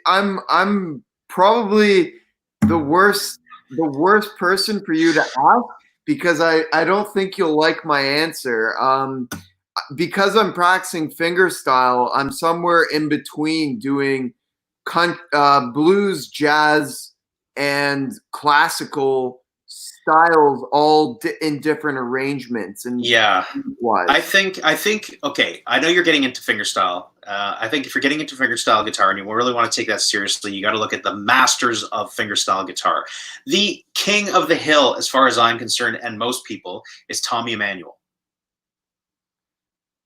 I'm probably the worst person for you to ask, because I don't think you'll like my answer. Because I'm practicing fingerstyle, I'm somewhere in between doing blues, jazz, and classical styles, all in different arrangements. And yeah, I think okay, I know you're getting into fingerstyle. I think if you're getting into fingerstyle guitar and you really want to take that seriously, you got to look at the masters of fingerstyle guitar. The king of the hill, as far as I'm concerned, and most people, is Tommy Emmanuel.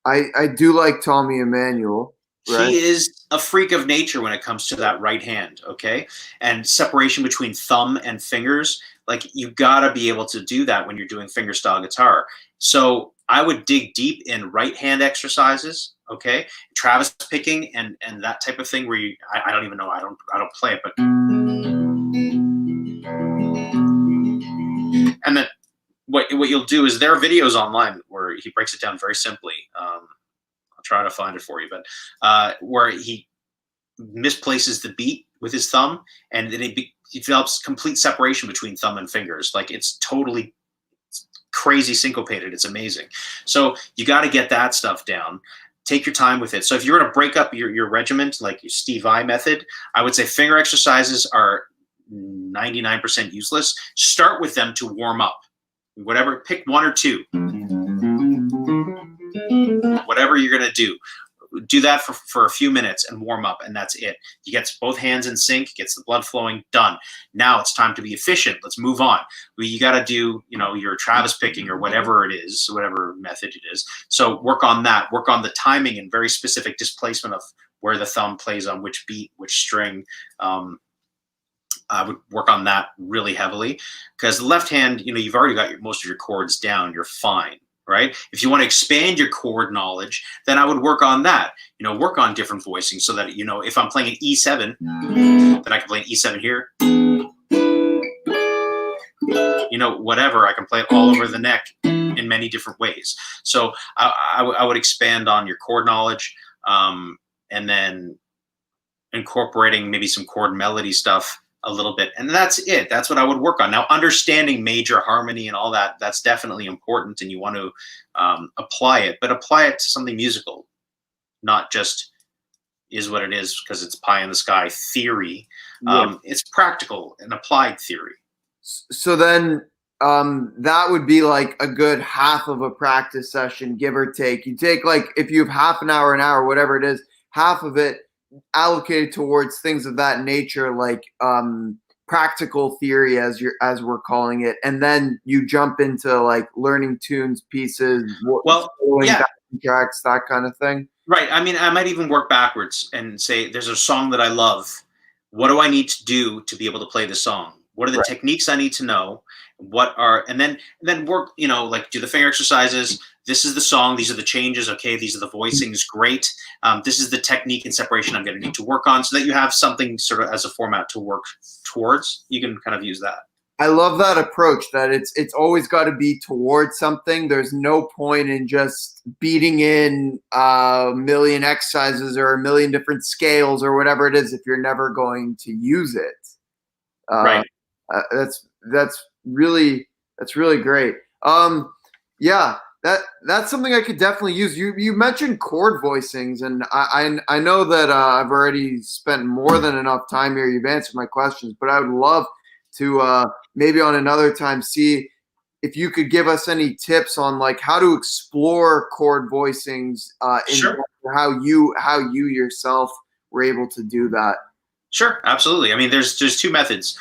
I do like Tommy Emmanuel. Right? He is a freak of nature when it comes to that right hand, okay? And separation between thumb and fingers, like you gotta be able to do that when you're doing fingerstyle guitar. So I would dig deep in right hand exercises, okay? Travis picking and that type of thing where I don't even know, I don't play it, but and then what you'll do is there are videos online where he breaks it down very simply. Try to find it for you, but where he misplaces the beat with his thumb, and then he develops complete separation between thumb and fingers. Like it's totally crazy syncopated. It's amazing. So you got to get that stuff down. Take your time with it. So if you're going to break up your regiment, like your Steve Vai method, I would say finger exercises are 99% useless. Start with them to warm up. Whatever, pick one or two. Whatever you're going to do that for a few minutes and warm up, and that's it. You get both hands in sync, gets the blood flowing, done. Now it's time to be efficient. Let's move on. You got to do, your Travis picking or whatever it is, whatever method it is. So work on that. Work on the timing and very specific displacement of where the thumb plays on which beat, which string. I would work on that really heavily, because the left hand, you've already got most of your chords down. You're fine. Right? If you want to expand your chord knowledge, then I would work on that. Work on different voicing so that, if I'm playing an E7, then I can play an E7 here. Whatever, I can play it all over the neck in many different ways. So I would expand on your chord knowledge, and then incorporating maybe some chord melody stuff a little bit, and that's it. That's what I would work on. Now, understanding major harmony and all that, that's definitely important, and you want to apply it, but apply it to something musical, not just is what it is because it's pie in the sky theory. It's practical and applied theory. So then that would be like a good half of a practice session, give or take. You take, like, if you have half an hour, whatever it is, half of it allocated towards things of that nature, like practical theory, as we're calling it, and then you jump into like learning tunes, pieces, Well, yeah, backing tracks, that kind of thing. right. I mean, I might even work backwards and say, there's a song that I love. What do I need to do to be able to play the song? What are the techniques I need to know? And then work, like do the finger exercises. This is the song. These are the changes. Okay. These are the voicings. Great. This is the technique and separation I'm going to need to work on, so that you have something sort of as a format to work towards. You can kind of use that. I love that approach, that it's always got to be towards something. There's no point in just beating in a million exercises or a million different scales or whatever it is if you're never going to use it. Right. That's really great. Yeah, that's something I could definitely use. You mentioned chord voicings, and I know that I've already spent more than enough time here. You've answered my questions, but I would love to maybe on another time see if you could give us any tips on like how to explore chord voicings Sure. how you yourself were able to do that. Sure, absolutely. I mean, there's two methods.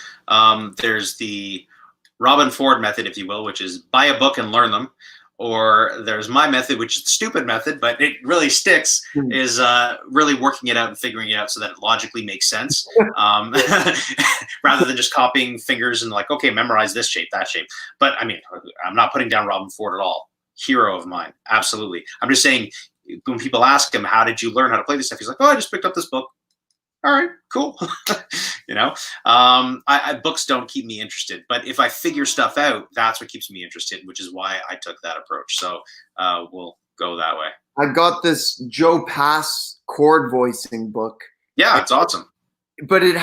There's the Robin Ford method, if you will, which is buy a book and learn them. Or there's my method, which is the stupid method, but it really sticks, is really working it out and figuring it out so that it logically makes sense, rather than just copying fingers and like, okay, memorize this shape, that shape. But I mean, I'm not putting down Robin Ford at all. Hero of mine, absolutely. I'm just saying, when people ask him, how did you learn how to play this stuff? He's like, oh, I just picked up this book. All right, cool. Books don't keep me interested, but if I figure stuff out, that's what keeps me interested, which is why I took that approach. So we'll go that way. I got this Joe Pass chord voicing book. Yeah, it's awesome. But it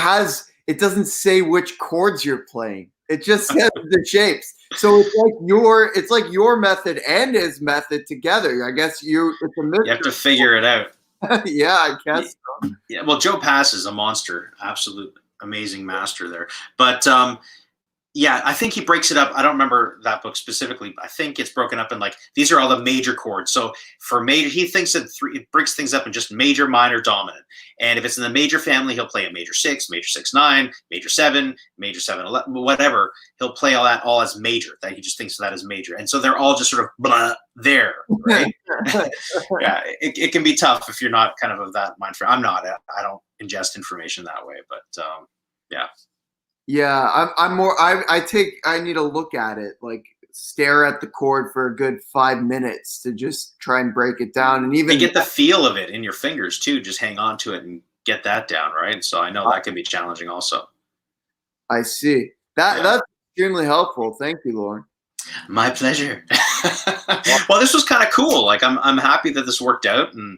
doesn't say which chords you're playing. It just says the shapes. So it's like your method and his method together. I guess it's a mystery. You have to figure it out. Yeah, I guess so. Yeah, well, Joe Pass is a monster, absolute amazing master there. But yeah, I think he breaks it up. I don't remember that book specifically, but I think it's broken up in like, these are all the major chords. So for major, he thinks that it breaks things up in just major, minor, dominant. And if it's in the major family, he'll play a major 6, major 6, 9, major 7, major 7, 11, whatever. He'll play all that all as major, that he just thinks of that as major. And so they're all just sort of blah there, right? Yeah, it can be tough if you're not kind of that mind frame. I'm not. I don't ingest information that way, but yeah. Yeah, I'm more. I need to look at it, like stare at the chord for a good 5 minutes to just try and break it down, and even get the feel of it in your fingers too. Just hang on to it and get that down, right? So I know that can be challenging also. I see that. Yeah. That's extremely helpful. Thank you, Lauren. My pleasure. Well, this was kind of cool. Like I'm happy that this worked out, and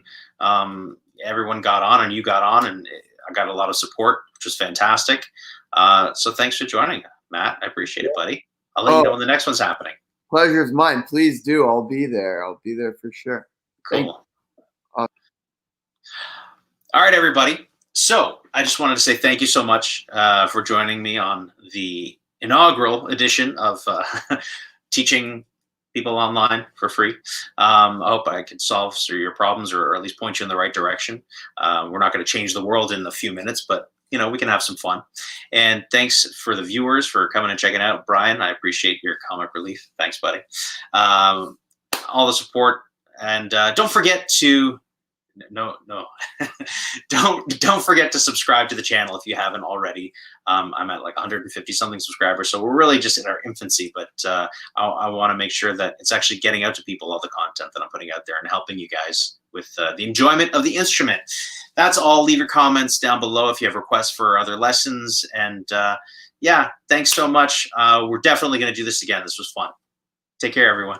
everyone got on, and you got on, and I got a lot of support, which was fantastic. So thanks for joining, Matt. I appreciate it, buddy. I'll let you know when the next one's happening. Pleasure is mine. Please do. I'll be there. I'll be there for sure. Cool. All right, everybody. So I just wanted to say thank you so much for joining me on the inaugural edition of teaching people online for free. I hope I could solve your problems or at least point you in the right direction. We're not going to change the world in a few minutes, but we can have some fun. And thanks for the viewers for coming and checking out. Brian, I appreciate your comic relief. Thanks, buddy. All the support. And don't forget to don't forget to subscribe to the channel if you haven't already. I'm at like 150 something subscribers, so we're really just in our infancy, but I want to make sure that it's actually getting out to people, all the content that I'm putting out there, and helping you guys with the enjoyment of the instrument. That's all. Leave your comments down below if you have requests for other lessons. And yeah, thanks so much. We're definitely going to do this again. This was fun. Take care, everyone.